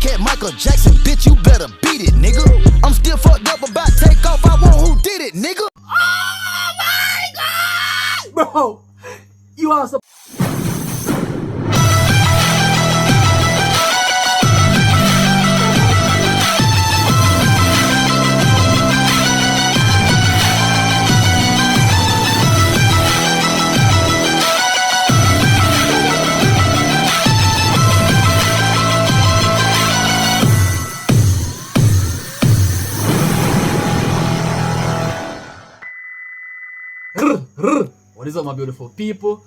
cat Michael Jackson, bitch, you better beat it, nigga. I'm still fucked up about take off, I want who did it, nigga. Oh my God! Bro, you are so... What is up, my beautiful people?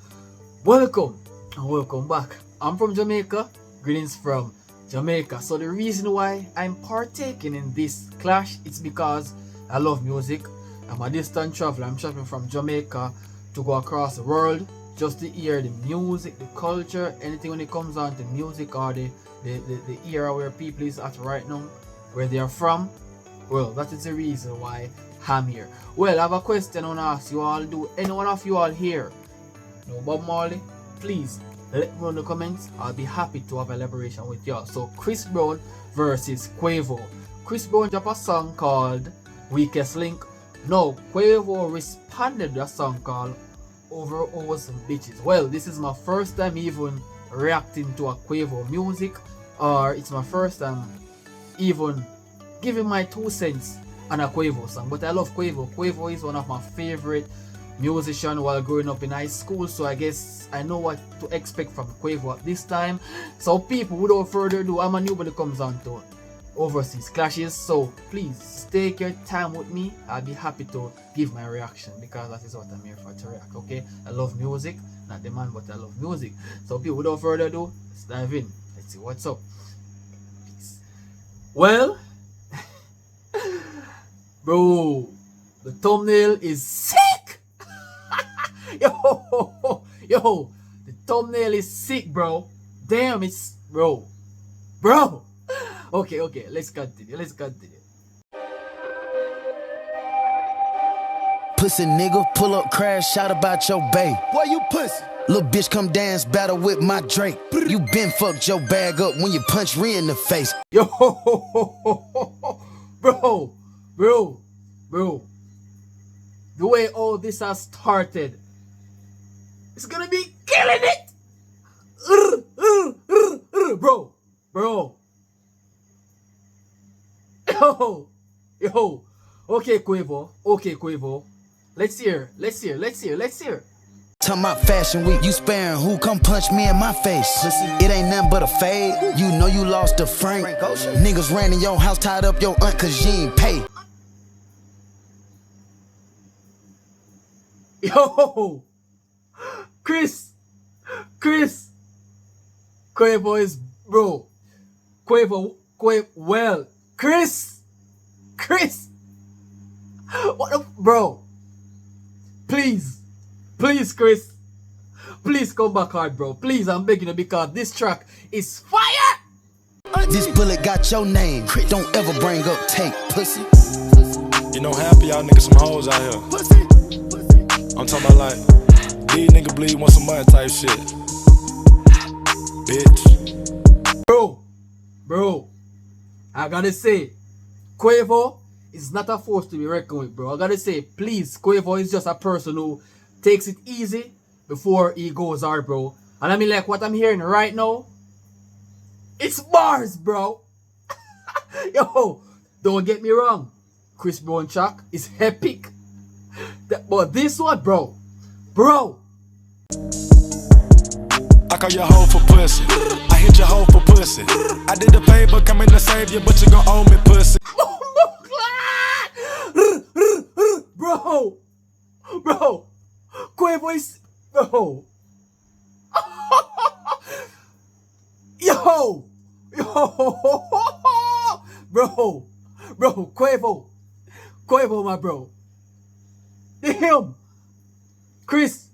Welcome and welcome back. I'm from Jamaica. Greetings from Jamaica. So the reason why I'm partaking in this clash is because I love music. I'm a distant traveler. I'm traveling from Jamaica to go across the world just to hear the music, the culture, anything when it comes on to music or the era where people is at right now, where they are from. Well, that is the reason why I'm here. Well, I have a question I want to ask you all. Do any one of you all here know Bob Marley? Please let me know in the comments. I'll be happy to have a elaboration with y'all. So Chris Brown versus QUAVO. Chris Brown dropped a song called Weakest Link. No, QUAVO responded to a song called Over Some Bitches. Well, this is my first time even reacting to a QUAVO music, or it's my first time even giving my 2 cents on a QUAVO song. But I love QUAVO. QUAVO is one of my favorite musicians while growing up in high school, so I guess I know what to expect from QUAVO at this time. So people, without further ado, I'm a newbie that comes on to overseas clashes, so please take your time with me. I'll be happy to give my reaction because that is what I'm here for, to react. Okay, I love music, not the man, but I love music. So people, without further ado, let's dive in. Let's see what's up. Peace. Well, bro, the thumbnail is sick. yo, the thumbnail is sick, bro. Damn, it's bro. Okay, let's continue. Pussy nigga, pull up, crash, shout about your bae. Boy, you pussy. Little bitch, come dance, battle with my Drake. You been fucked your bag up when you punch Rhea in the face. Yo, bro. The way all this has started, it's gonna be killing it. Bro. Yo. Okay, QUAVO. Let's hear. Talking about fashion week, you sparing who? Come punch me in my face. Pussy. It ain't nothing but a fade. You know you lost to Frank Ocean. Niggas ran in your house, tied up your aunt cause you ain't pay. Yo, Chris, QUAVO is bro. QUAVO, well, Chris, what the, bro? Please, Chris, please come back hard, bro. Please, I'm begging you because this track is fire. This bullet got your name. Don't ever bring up tape, pussy. You know, happy y'all niggas some hoes out here. Pussy. I'm talking about like, these niggas bleed want some money type shit. Bitch. Bro, I gotta say, QUAVO is not a force to be reckoned with, bro. I gotta say, please, QUAVO is just a person who takes it easy before he goes hard, bro. And I mean, like, what I'm hearing right now, it's bars, bro. Yo, don't get me wrong. Chris Brown track is epic. But this one, bro. I call your hoe for pussy. I hit your hoe for pussy. I did the favor, coming to save you, but you gon' owe me pussy. Bro. QUAVO is, bro. Yo. Bro, QUAVO, my bro. Damn, Chris,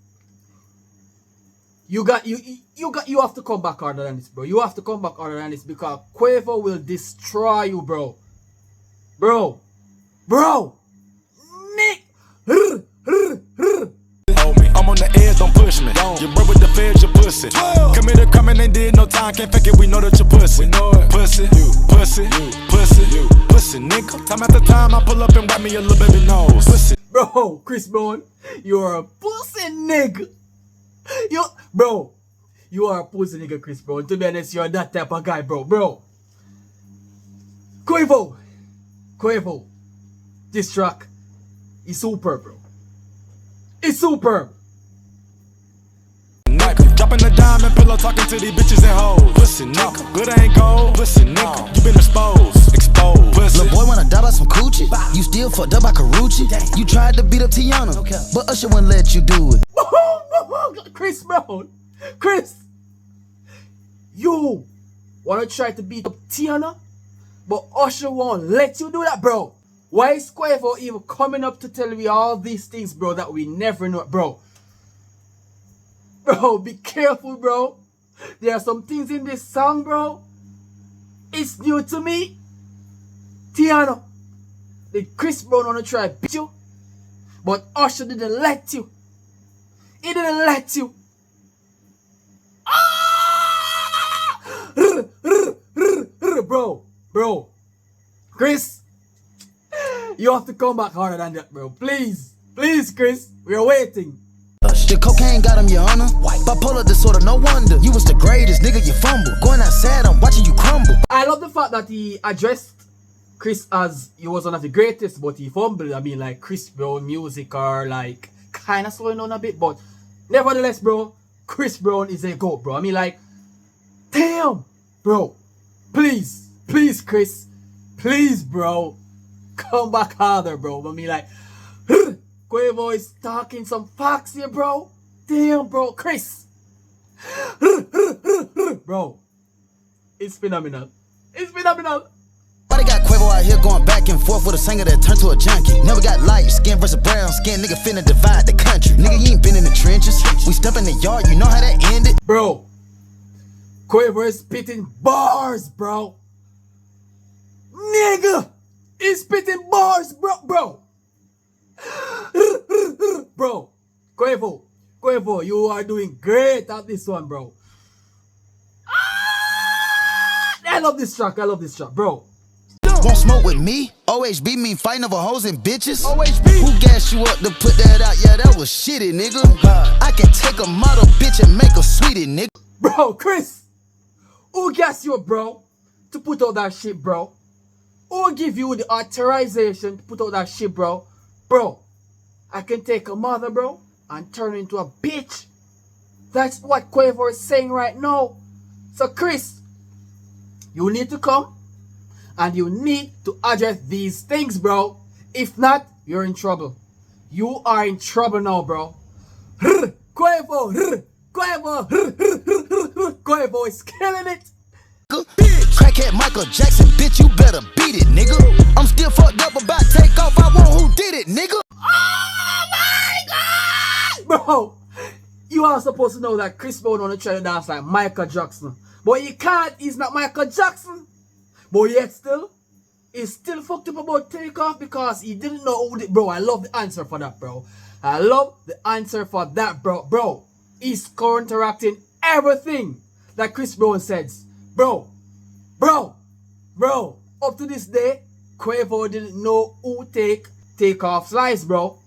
you have to come back harder than this, bro. You have to come back harder than this because QUAVO will destroy you, bro. Nick. I'm on the edge, don't push me. You broke with the feds, your pussy. Committed crime and they did no time, can't fake it, we know that you're pussy. Pussy. pussy, pussy, nigga. Time after time, I pull up and wipe me a little baby nose. Pussy. Bro, Chris Brown, you're a pussy nigga. Bro, you are a pussy nigga, Chris Brown. To be honest, you're that type of guy, bro. Bro, QUAVO, this track is superb, bro. It's superb. Dropping the diamond pillow, talking to these bitches and hoes. Pussy, nigga. Good ain't gold. Pussy, nigga. You been exposed. Pussy. Little boy wanna die by some coochie. You still fucked up by Karuchi. You tried to beat up Tiana, but Usher wouldn't let you do it. Chris Brown, Chris, you wanna try to beat up Tiana, but Usher won't let you do that, bro. Why is QUAVO even coming up to tell me all these things, bro, that we never know, bro? Bro, be careful, bro. There are some things in this song, bro. It's new to me. Tiana, did Chris Brown wanna try to beat you? But Usher didn't let you. He didn't let you. Bro. Chris, you have to come back harder than that, bro. Please, Chris, we are waiting. The cocaine got him, your honor. Bipolar disorder, no wonder. You was the greatest, nigga, you fumble. Going outside, I'm watching you crumble. I love the fact that he addressed Chris as he was one of the greatest, but he fumbled. I mean, like, Chris Brown music are like kind of slowing down a bit, but nevertheless, bro, Chris Brown is a GOAT, bro. I mean, like, damn, bro. Please, Chris. Please, bro. Come back harder, bro. I mean, like, QUAVO is talking some facts here, bro. Damn, bro. Chris. Bro. It's phenomenal. Why they got QUAVO out here going back and forth with a singer that turned to a junkie? Never got light skin versus brown skin. Nigga finna divide the country. Nigga, you ain't been in the trenches. We step in the yard, you know how that ended. Bro. QUAVO is spitting bars, bro. Nigga. He's spitting bars, bro. Bro, QUAVO, you are doing great at this one, bro. I love this track, bro. Won't smoke with me? OHB mean fighting over hoes and bitches? OHB. Who gassed you up to put that out? Yeah, that was shitty, nigga. I can take a model bitch and make her sweetie, nigga. Bro, Chris, who gassed you up, bro, to put out that shit, bro? Who give you the authorization to put out that shit, bro? Bro, I can take a mother, bro, and turn her into a bitch. That's what QUAVO is saying right now. So, Chris, you need to come and you need to address these things, bro. If not, you're in trouble. You are in trouble now, bro. QUAVO is killing it. Crackhead Michael Jackson, bitch, you better beat it, nigga. I'm still fucked up about takeoff. I want who did it, nigga. Oh my God! Bro, you are supposed to know that Chris Brown wanna try to dance like Michael Jackson. But he can't, he's not Michael Jackson. But yet still, he's still fucked up about takeoff because he didn't know who did. Bro, I love the answer for that, bro. I love the answer for that, bro. Bro, he's counteracting everything that Chris Brown says. Bro, up to this day, QUAVO didn't know who Takeoff's lies, bro.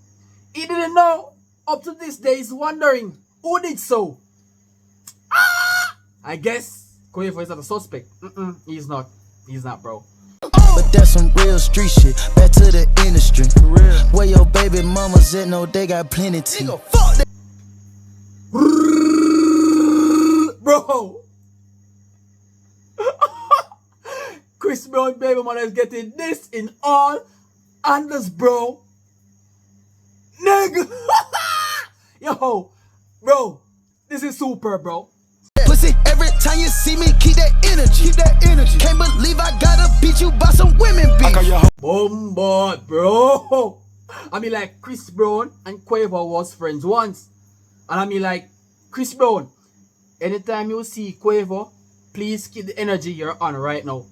He didn't know. Up to this day, he's wondering who did so. I guess QUAVO is not a suspect. He's not. He's not, bro. But that's some real street shit. Back to the industry. Where your baby mamas at? No, they got plenty to. Bro. Chris Brown baby mother is getting this in all Anders, bro. Nigga. Yo, bro. This is super, bro. Pussy, every time you see me, keep that energy. Can't believe I gotta beat you by some women, bitch. Bombard, bro. I mean, like, Chris Brown and QUAVO was friends once. And I mean, like, Chris Brown, anytime you see QUAVO, please keep the energy you're on right now.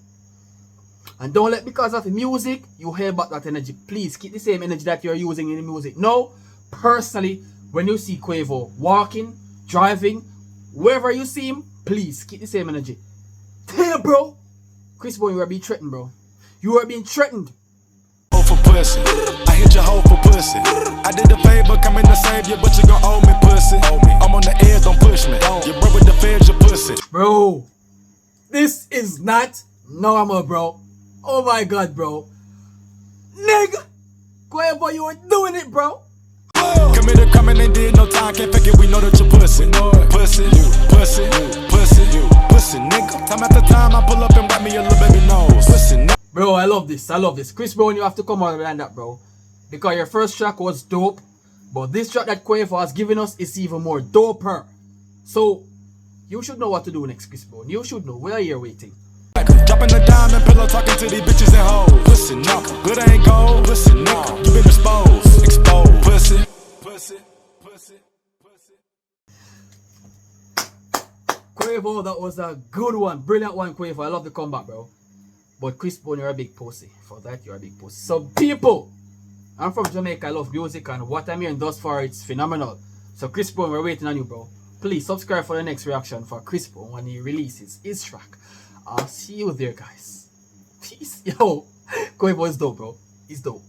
And don't let, because of the music, you hold back that energy. Please keep the same energy that you're using in the music. No, personally, when you see QUAVO walking, driving, wherever you see him, please keep the same energy. Damn, bro. Chris Brown, you are being threatened, bro. You are being threatened. For pussy, I hit your hoe for pussy. I did a favor, coming to save you, but you gon' owe me pussy. I'm on the edge, don't push me. You broke with the feds, you pussy. Bro, this is not normal, bro. Oh my god, bro. Nigga, QUAVO, you were doing it, bro. Committed, coming and did no time, can't fake it, we know that you pussy. Pussy, pussy, pussy, pussy, nigga. Time after time, I pull up and wrap me a little baby nose. Pussy, nigga. Bro, I love this. I love this. Chris Brown, you have to come out and that, bro. Because your first track was dope. But this track that QUAVO has given us is even more doper. So, you should know what to do next, Chris Brown. You should know. We are here waiting. Dropping the diamond pillow, talking to these bitches and hoes. Pussy, nigga. Good ain't gold. Pussy, nigga. You been exposed. Exposed. Pussy. Pussy. Pussy. Pussy. QUAVO, that was a good one. Brilliant one, QUAVO. I love the comeback, bro. But Chris Brown, you're a big pussy. For that, you're a big pussy. So, people, I'm from Jamaica. I love music. And what I'm hearing thus far, it's phenomenal. So, Chris Brown, we're waiting on you, bro. Please subscribe for the next reaction for Chris Brown when he releases his track. I'll see you there, guys. Peace. Yo, QUAVO is dope, bro. He's dope.